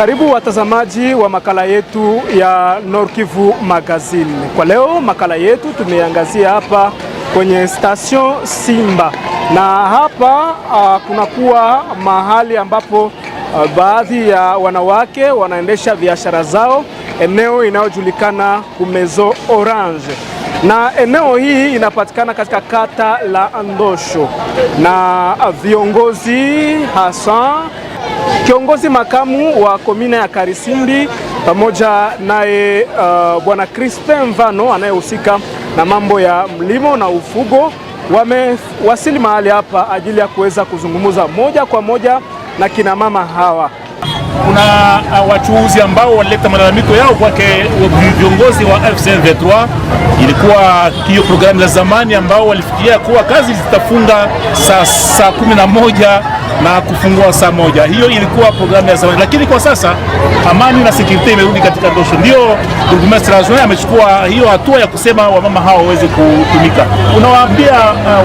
Karibu watazamaji wa makala yetu ya Nord Kivu Magazine. Kwa leo makala yetu tumeangazia hapa kwenye station Simba, na hapa kunakuwa mahali ambapo baadhi ya wanawake wanaendesha biashara zao, eneo inayojulikana Kumezo Orange, na eneo hii inapatikana katika kata la Ndosho, na viongozi hasa kiongozi makamu wa komina ya Karisimbi pamoja naye bwana Crispin Mvano anayehusika na mambo ya mlimo na ufugo wamewasili mahali hapa ajili ya kuweza kuzungumza moja kwa moja na kina mama hawa. Kuna wachuuzi ambao walileta malalamiko yao kwake viongozi wa FC23. Ilikuwa hiyo programu za zamani ambao walifikiria kuwa kazi zitafunga saa 11 na kufungua saa 1. Hiyo ilikuwa programu ya zamani, lakini kwa sasa amani na security imerudi katika Ndosho. Ndio burgomestre Azoi amechukua hiyo hatua ya kusema wamama hao waweze kutumika. Unawaambia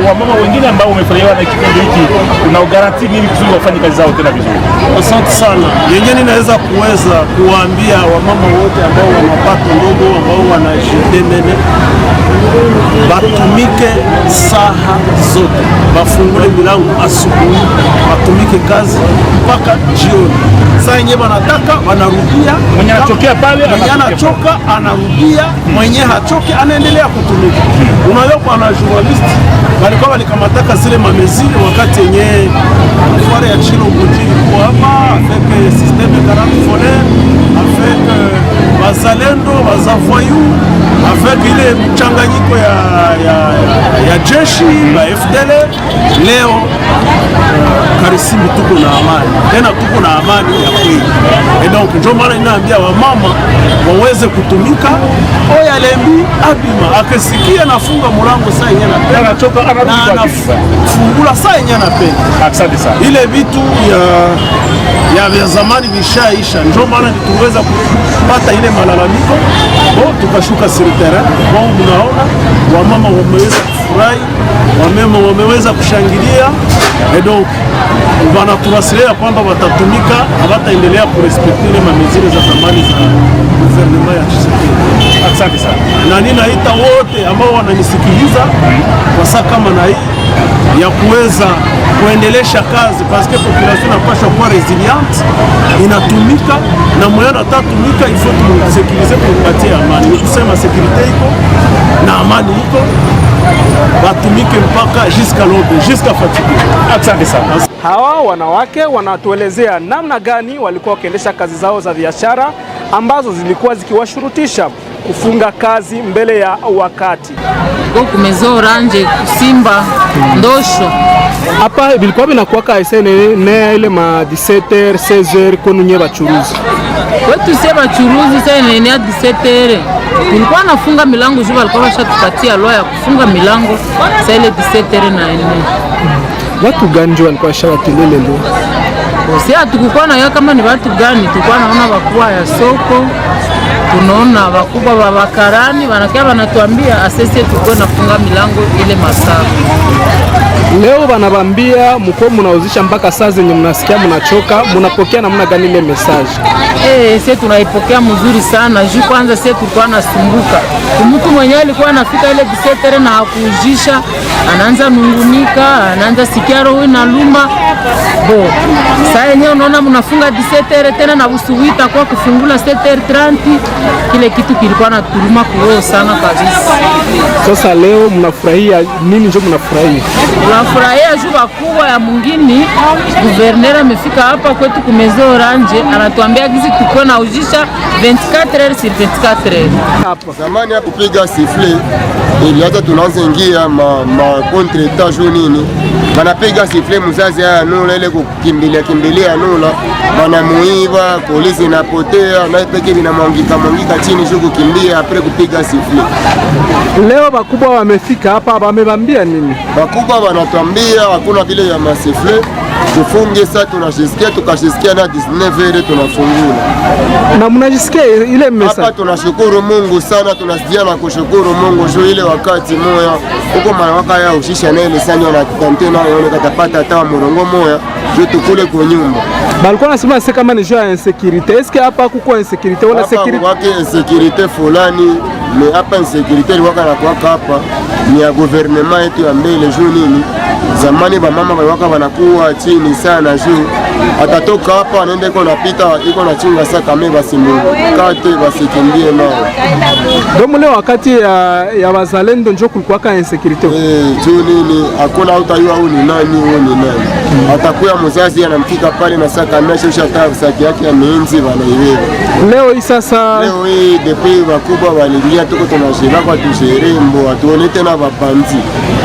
wamama wengine ambao wamefurahiwa na kipindi hiki, una garanti nini kusudi wafanye kazi zao tena vizuri? Asante sana. Yenyewe ninaweza kuwaambia wamama wote ambao wana mapato ndogo, ambao wanajitenene, batumike saha zote, bafungule milango asubuhi, batumike kazi mpaka jioni. Saa yenyewe wanataka wanarudia, mwenye anachokea pale, mwenye anachoka anarudia, mwenye hachoke anaendelea kutumika. Unajua kwa na journalist walikuwa walikamataka zile mamezili wakati yenyewe foire ya Chilo Bujiri kwa hapa avec système 40 volets, avec bazalendo bazavoyu, avec ile mchanganyiko ya jeshi na FDL. Leo Karisimbi tuko na amani, tena tuko na amani ya kweli. Donc ndio maana ninaambia wamama waweze kutumika. Oya lembi abima akisikia nafunga mlango saa yenyewe anachoka anafungula saa yenyewe anapenda. Asante sana. Ile vitu ya zamani vishaisha, ndio maana tuweza kupata ile malalamiko. Tukashuka sur terrain, mnaona wamama wameweza kufurahi, wamama wameweza kushangilia, et donc wanaturasilia kwamba watatumika, hawataendelea kurespekti ile mamezile za zamani za gouvernement ya Tshisekedi. Asante sana. Na ninaita wote ambao wananisikiliza kwa saa kama na hii ya kuweza kuendelesha kazi, paske population inapaswa kuwa resilient, inatumika na mwenye atatumika il faut tumusekilize, kumpatia amani. Ni kusema security iko na amani iko, batumike mpaka jusqu'à l'aube, jusqu'à fatigue. Asante sana. Hawa wanawake wanatuelezea namna gani walikuwa wakiendesha kazi zao za biashara ambazo zilikuwa zikiwashurutisha kufunga kazi mbele ya wakati. Kumezo Orange, Simba, Ndosho. Hapa bilikuwa binakuwa kaisene ile ma 17h 16h konu nye bachuruzi. Kwetu sie bachuruzi sasa ni 17h. Tulikuwa nafunga milango juu walikuwa washatupatia loa ya kufunga milango sasa ile 17h na 4. Watu gani ndio walikuwa shawatelele leo? Sisi hatukukuwa na kama ni watu gani, tulikuwa naona wakubwa ya soko, tunaona wakubwa wa bakarani wanakia wanatuambia asese tulikuwa nafunga milango ile masaa. Leo wanabambia mko mnauzisha mpaka saa zenye mnasikia mnachoka, mnapokea namna gani ile message? Sisi tunaipokea mzuri sana. Juu kwanza sisi tulikuwa nasumbuka. Mtu mwenyewe alikuwa anafika ile 17h na hakujisha, anaanza nungunika, anaanza sikia roho inaluma. Sasa yenyewe unaona mnafunga 17h tena na usuwita kwa kufungula 7h30, kile kitu kilikuwa na turuma kuroho sana kabisa. Sasa leo mnafurahia nini? Ndio mnafurahia? Tunafurahia juu wakubwa ya mwingine gouverneur amefika hapa kwetu Kumezo Orange, anatuambia gizi tuko na ujisha 24h sur 24h. Hapa zamani hapo piga sifle ili hata tunaanza ingia ma contre etat nini, wanapiga sifle mzazi haya nula ile kukimbilia nula, wanamuiba, polisi inapotea na peke binamwangika chini juu kukimbia apre kupiga sifle. Leo bakubwa wamefika hapa, wamebambia nini? Bakubwa wanatuambia hakuna vile ya masifle, tufunge sasa, tunashisikia tukashisikia na 19h tunafungula. Na mnajisikia ile message? Hapa tunashukuru Mungu sana, tunasikia na kushukuru Mungu juu ile wakati moya huko mawaka ya ushisha na ile sanya na tantena yone katapata hata murongo moya juu tukule kwa nyumba. balikuwa nasema c'est kama ni jeu ya insécurité. Est-ce que hapa kuko insécurité wala sécurité? Hapa insécurité fulani, mais hapa insécurité ilikuwa nakuwaka hapa ni ya gouvernement yetu ya mbele juu nini? Zamani ba mama walikuwa wanakuwa chini sana juu atatoka hapa anaenda iko napita iko na chinga saka me basimukate basikimbie nao. Ndio leo wakati ya wazalendo ndio kulikuwa ka insécurité. Juu nini hakuna utayua au ni nani. Atakuya mzazi anamfika pale na saka mesha shata saki yake ya miinzi wanaiwewe. Leo hii sasa depuis wakubwa walilia tuko tunashira kwa tusherembo atuone tena wapanzi.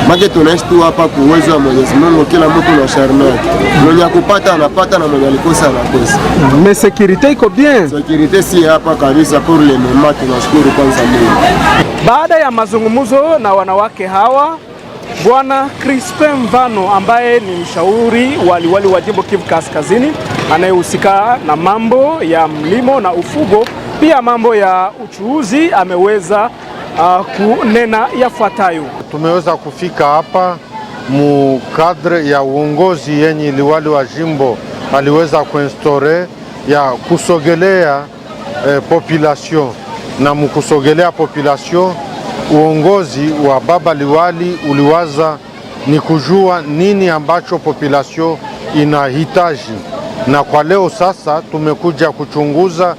Make tunaishi tu hapa kwa uwezo wa Mwenyezi Mungu, kila mtu na sharma yake. Mwenye kupata anapata na mwenye alikosa anakosa. Mais sécurité iko bien. Sécurité si hapa kabisa pour le moment, tunashukuru kwanza Mungu. Baada ya mazungumzo na wanawake hawa, Bwana Crispin Mvano ambaye ni mshauri wa liwali wa jimbo Kivu Kaskazini anayehusika na mambo ya mlimo na ufugo, pia mambo ya uchuuzi, ameweza kunena yafuatayo. Tumeweza kufika hapa mu kadre ya uongozi yenye liwali wa jimbo aliweza kuinstore ya kusogelea population, na mkusogelea population uongozi wa baba liwali uliwaza ni kujua nini ambacho population inahitaji, na kwa leo sasa tumekuja kuchunguza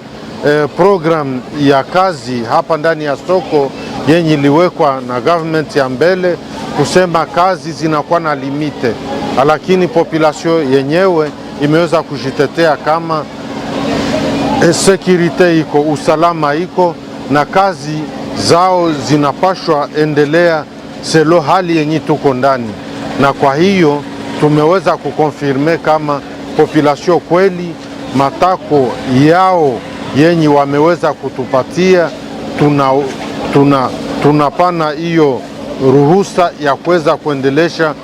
program ya kazi hapa ndani ya soko yenye iliwekwa na government ya mbele, kusema kazi zinakuwa na limite, lakini population yenyewe imeweza kujitetea kama security iko, usalama iko, na kazi zao zinapashwa endelea selo hali yenye tuko ndani. Na kwa hiyo tumeweza kukonfirme kama population kweli matako yao yenye wameweza kutupatia, tunapana hiyo ruhusa ya kuweza kuendelesha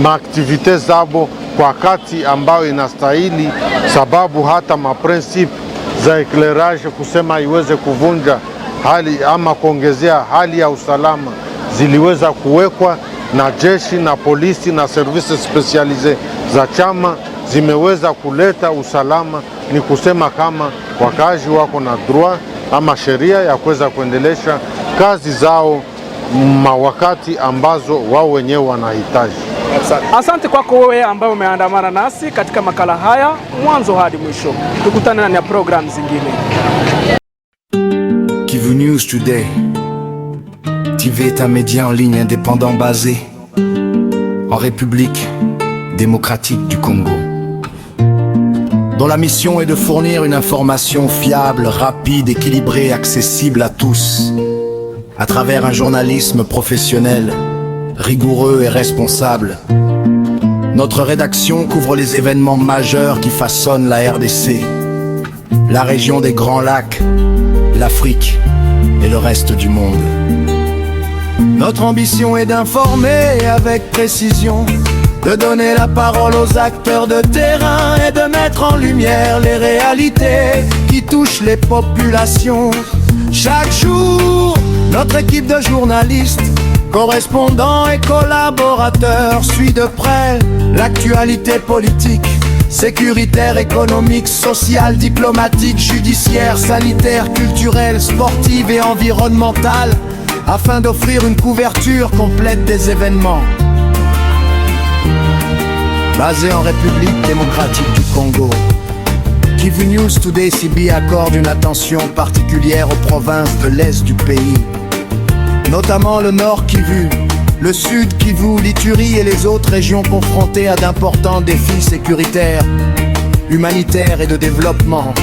maaktivite zabo kwa kati ambayo inastahili, sababu hata maprinsipe za eclairage kusema iweze kuvunja hali ama kuongezea hali ya usalama ziliweza kuwekwa na jeshi na polisi na service specialize za chama zimeweza kuleta usalama. Ni kusema kama wakazi wako na droit ama sheria ya kuweza kuendelesha kazi zao mawakati ambazo wao wenyewe wanahitaji. Asante kwako wewe ambaye umeandamana nasi katika makala haya mwanzo hadi mwisho. Tukutane ndani ya program zingine. Kivu News Today. TV est un média en ligne indépendant basé en République démocratique du Congo, dont la mission est de fournir une information fiable, rapide, équilibrée, accessible à tous, à travers un journalisme professionnel, rigoureux et responsable. Notre rédaction couvre les événements majeurs qui façonnent la RDC, la région des Grands Lacs, l'Afrique et le reste du monde. Notre ambition est d'informer avec précision, de donner la parole aux acteurs de terrain et de mettre en lumière les réalités qui touchent les populations. Chaque jour, notre équipe de journalistes, correspondants et collaborateurs suit de près l'actualité politique, sécuritaire, économique, sociale, diplomatique, judiciaire, sanitaire, culturelle, sportive et environnementale, afin d'offrir une couverture complète des événements. Basé en République démocratique du Congo, Kivu News Today CB accorde une attention particulière aux provinces de l'est du pays, notamment le nord Kivu, le sud Kivu, l'Ituri et les autres régions confrontées à d'importants défis sécuritaires, humanitaires et de développement.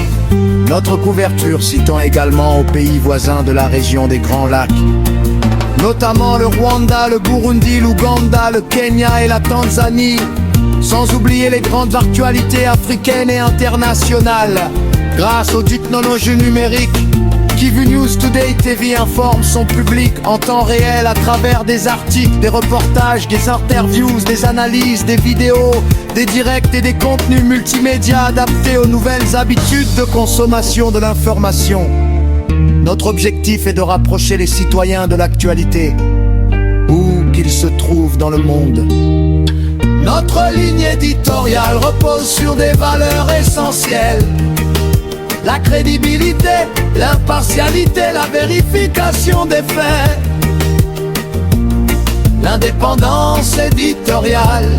Notre couverture s'étend également aux pays voisins de la région des Grands Lacs, notamment le Rwanda, le Burundi, l'Ouganda, le Kenya et la Tanzanie, sans oublier les grandes actualités africaines et internationales. Grâce aux technologies numériques, Kivu News Today TV informe son public en temps réel à travers des articles, des reportages, des interviews, des analyses, des vidéos, des directs et des contenus multimédia adaptés aux nouvelles habitudes de consommation de l'information. Notre objectif est de rapprocher les citoyens de l'actualité, où qu'ils se trouvent dans le monde. Notre ligne éditoriale éditorial repose sur des valeurs essentielles: la crédibilité, l'impartialité, la vérification des faits, l'indépendance éditoriale,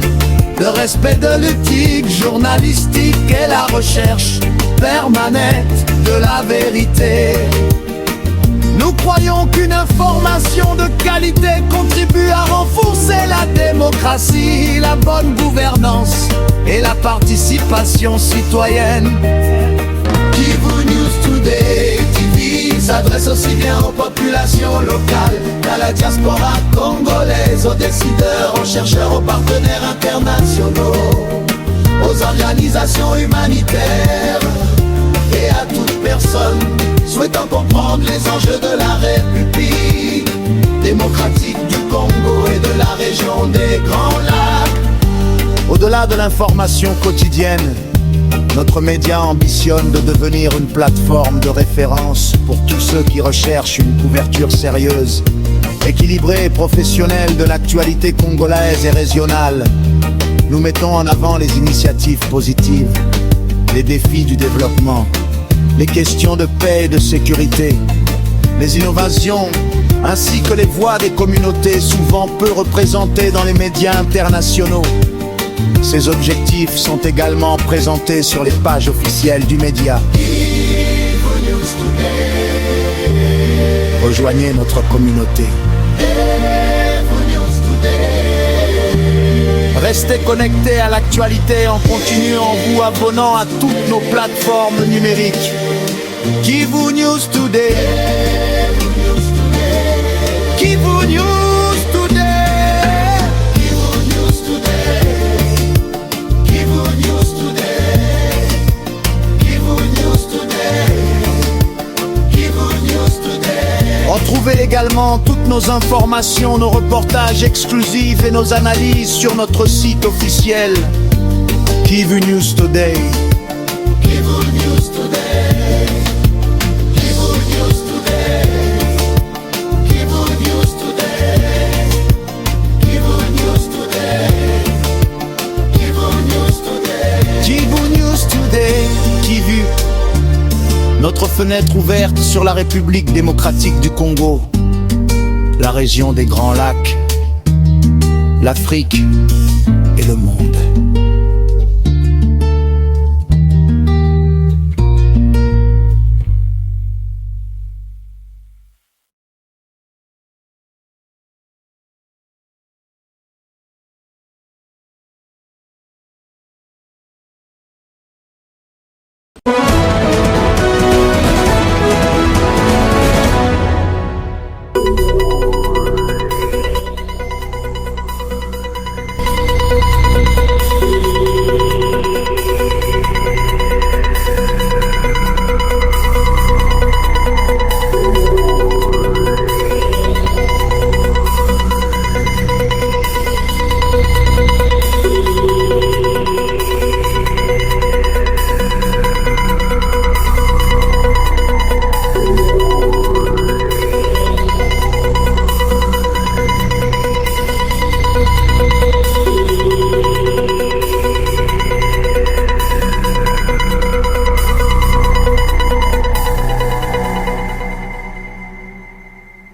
le respect de l'éthique journalistique et la recherche permanente de la vérité. Nous croyons qu'une information de qualité contribue à renforcer la démocratie, la bonne gouvernance et la participation citoyenne. Kivu News Today TV s'adresse aussi bien aux populations locales qu'à la diaspora congolaise, aux décideurs, aux chercheurs, aux partenaires internationaux, aux organisations humanitaires et à toute personne souhaitant comprendre les enjeux de la République démocratique du Congo et de la région des Grands Lacs. Au-delà de l'information quotidienne, notre média ambitionne de devenir une plateforme de référence pour tous ceux qui recherchent une couverture sérieuse, équilibrée et professionnelle de l'actualité congolaise et régionale. Nous mettons en avant les initiatives positives, les défis du développement, les questions de paix et de sécurité, les innovations, ainsi que les voix des communautés souvent peu représentées dans les médias internationaux. Ces objectifs sont également présentés sur les pages officielles du média. Rejoignez notre communauté. Restez connectés à l'actualité en continu en vous abonnant à toutes nos plateformes numériques. Kivu News Today. Kivu News Today. Kivu News Today. Kivu News Today. Kivu News Today. Kivu News Today. Retrouvez également toutes nos informations, nos reportages exclusifs et nos analyses sur notre site officiel Kivu News Today. Kivu News Today. Kivu News Today. Kivu News Today. Kivu News Today. Kivu News Today. Kivu News Today. Kivu. Notre fenêtre ouverte sur la République démocratique du Congo, la région des Grands Lacs, l'Afrique et le monde.